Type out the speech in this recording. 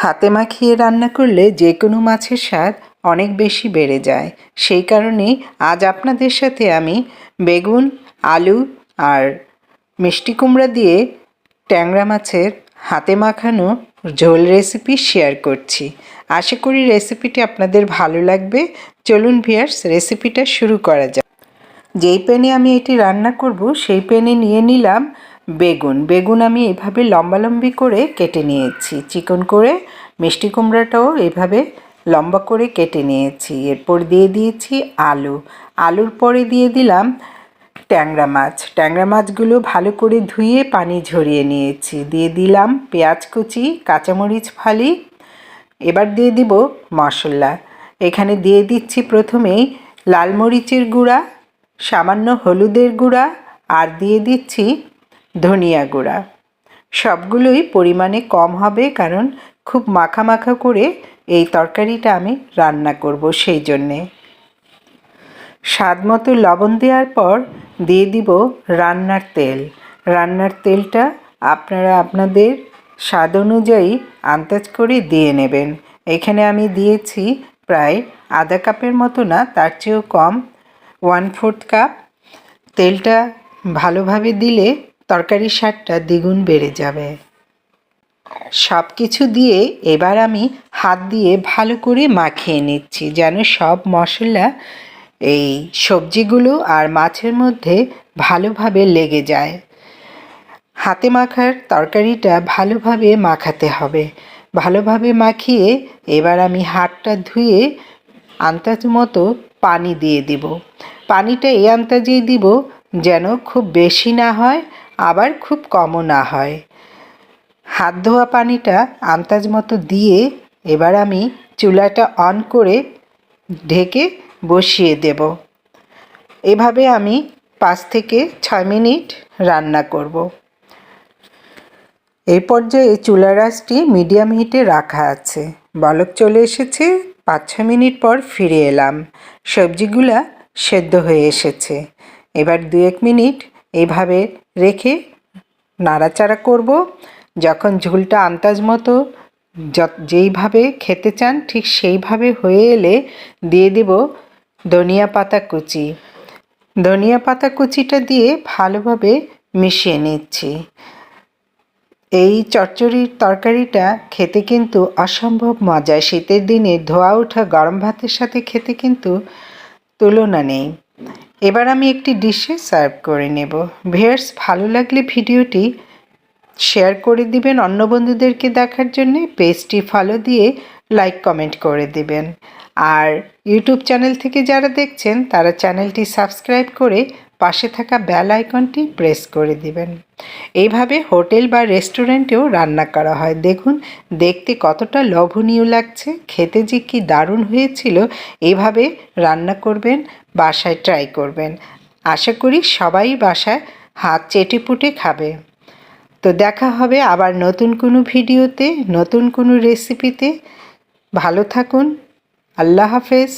হাতে মাখিয়ে রান্না করলে যে কোনো মাছের স্বাদ অনেক বেশি বেড়ে যায়। সেই কারণেই আজ আপনাদের সাথে আমি বেগুন, আলু আর মিষ্টি কুমড়া দিয়ে ট্যাংরা মাছের হাতে মাখানো ঝোল রেসিপি শেয়ার করছি। আশা করি রেসিপিটি আপনাদের ভালো লাগবে। চলুন ভিউয়ার্স, রেসিপিটা শুরু করা যাক। যেই প্যানে আমি এটি রান্না করব সেই প্যানে নিয়ে নিলাম বেগুন আমি এভাবে লম্বালম্বি করে কেটে নিয়েছি, চিকন করে। মিষ্টি কুমড়াটাও এভাবে লম্বা করে কেটে নিয়েছি। এরপর দিয়ে দিয়েছি আলুর পরে দিয়ে দিলাম ট্যাংরা মাছগুলো ভালো করে ধুয়ে পানি ঝরিয়ে নিয়েছি। দিয়ে দিলাম পেঁয়াজ কুচি, কাঁচামরিচ ফালি। এবার দিয়ে দিব মশলা। এখানে দিয়ে দিচ্ছি প্রথমেই লাল মরিচের গুঁড়া, সামান্য হলুদের গুঁড়া আর দিয়ে দিচ্ছি ধনিয়া গুঁড়া। সবগুলোই পরিমাণে কম হবে, কারণ খুব মাখা মাখা করে এই তরকারিটা আমি রান্না করব, সেই জন্যে। স্বাদ মতো লবণ দেওয়ার পর দিয়ে দিব রান্নার তেলটা আপনারা আপনাদের স্বাদ অনুযায়ী আন্দাজ করে দিয়ে নেবেন। এখানে আমি দিয়েছি প্রায় আধা কাপের মতো না, তার চেয়েও কম, 1/4 কাপ। তেলটা ভালোভাবে দিলে তরকারির স্বাদটা দ্বিগুণ বেড়ে যাবে। সব কিছু দিয়ে এবার আমি হাত দিয়ে ভালো করে মাখিয়ে নিচ্ছি, যেন সব মশলা এই সবজিগুলো আর মাছের মধ্যে ভালোভাবে লেগে যায়। হাতে মাখার তরকারিটা ভালোভাবে মাখাতে হবে। ভালোভাবে মাখিয়ে এবার আমি হাতটা ধুয়ে আন্দাজ মতো পানি দিয়ে দিব। পানিটা এই আন্দাজেই দিব যেন খুব বেশি না হয়, আবার খুব কমও না হয়। হাত ধোয়া পানিটা আন্দাজ মতো দিয়ে এবার আমি চুলাটা অন করে ঢেকে বসিয়ে দেব। এভাবে আমি 5 থেকে 6 মিনিট রান্না করব। এই পর্যায়ে চুলার আঁচটি মিডিয়াম হিটে রাখা আছে। বলক চলে এসেছে। 5-6 মিনিট পর ফিরে এলাম। সবজিগুলা সেদ্ধ হয়ে এসেছে। এবার 2-1 মিনিট এইভাবে রেখে নাড়াচাড়া করব। যখন ঝোলটা আন্দাজ মতো যেইভাবে খেতে চান ঠিক সেইভাবে হয়ে এলে দিয়ে দেব ধনিয়া পাতা কুচিটা দিয়ে ভালোভাবে মিশিয়ে নিচ্ছি। এই চচ্চড়ির তরকারিটা খেতে কিন্তু অসম্ভব মজা। শীতের দিনে ধোয়া ওঠা গরম ভাতের সাথে খেতে কিন্তু তুলনা নেই। এবার আমি একটি ডিশে সার্ভ করে নেব। ভিউয়ার্স, ভালো লাগলে ভিডিওটি শেয়ার করে দিবেন অন্য বন্ধুদেরকে দেখার জন্য। পেজটি ফলো দিয়ে লাইক কমেন্ট করে দিবেন। আর ইউটিউব চ্যানেল থেকে যারা দেখছেন তারা চ্যানেলটি সাবস্ক্রাইব করে পাশে থাকা বেল আইকনটি প্রেস করে দিবেন। এইভাবে হোটেল বা রেস্টুরেন্টেও রান্না করা হয়। দেখুন দেখতে কতটা লোভনীয় লাগছে, খেতে যে কি দারুণ হয়েছিল। এইভাবে রান্না করবেন, বাসায় ট্রাই করবেন। আশা করি সবাই বাসায় হাত চেটেপুটে খাবে। তো দেখা হবে আবার নতুন কোনো ভিডিওতে, নতুন কোনো রেসিপিতে। ভালো থাকুন। আল্লাহ হাফেজ।